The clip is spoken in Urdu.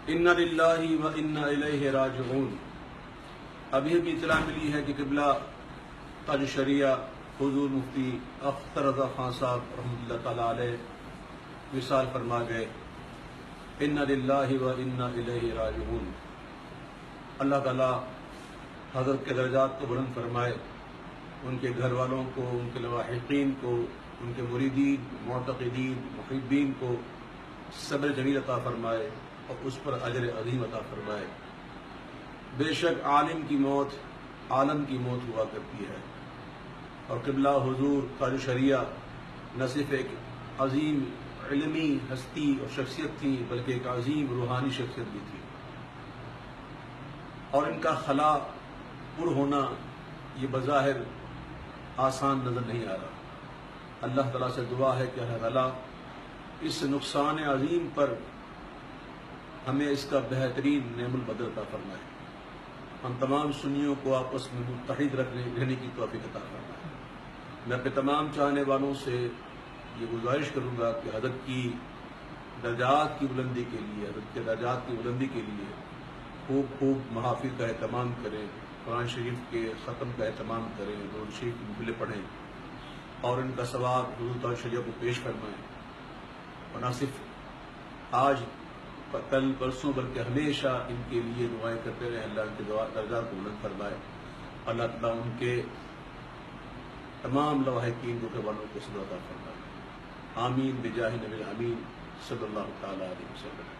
انا للہ و انا الیہ راجعون۔ ابھی اطلاع ملی ہے کہ قبلہ تاج الشریعہ حضور مفتی اختر رضا خان صاحب رحمۃ اللہ تعالیٰ علیہ وصال فرما گئے۔ انا للہ و انا الیہ راجعون۔ اللہ تعالیٰ حضرت کے درجات کو بلند فرمائے، ان کے گھر والوں کو، ان کے لواحقین کو، ان کے مریدین، معتقدین، محبین کو صبر جمیل عطا فرمائے اور اس پر اجر عظیم عطا فرمائے۔ بے شک عالم کی موت عالم کی موت ہوا کرتی ہے، اور قبلہ حضور تاج الشریعہ نہ صرف ایک عظیم علمی ہستی اور شخصیت تھی بلکہ ایک عظیم روحانی شخصیت بھی تھی، اور ان کا خلا پر ہونا یہ بظاہر آسان نظر نہیں آ رہا۔ اللہ تعالیٰ سے دعا ہے کہ اللہ تعالیٰ اس نقصان عظیم پر ہمیں اس کا بہترین نعم البدل عطا فرمائے، ہم تمام سنیوں کو آپس میں متحد رہنے کی توفیق عطا فرمائے۔ میں اپنے تمام چاہنے والوں سے یہ گزارش کروں گا کہ حضرت کی درجات کی بلندی کے لیے، حضرت کے درجات کی بلندی کے لیے خوب محافل کا اہتمام کریں، قرآن شریف کے ختم کا اہتمام کریں، درود شریف کی محفلیں پڑھیں اور ان کا ثواب حضور تاج الشریعہ کو پیش فرمائیں، اور نہ صرف آج کل پرسوں بلکہ ہمیشہ ان کے لیے دعائیں کرتے رہیں۔ اللہ ان کے درجات کو بلند فرمائے، اللہ تعالیٰ ان کے تمام لواحقین کو والوں کو صبر عطا فرمائے۔ آمین بجاہ نبی امین صلی اللہ تعالیٰ علیہ وسلم۔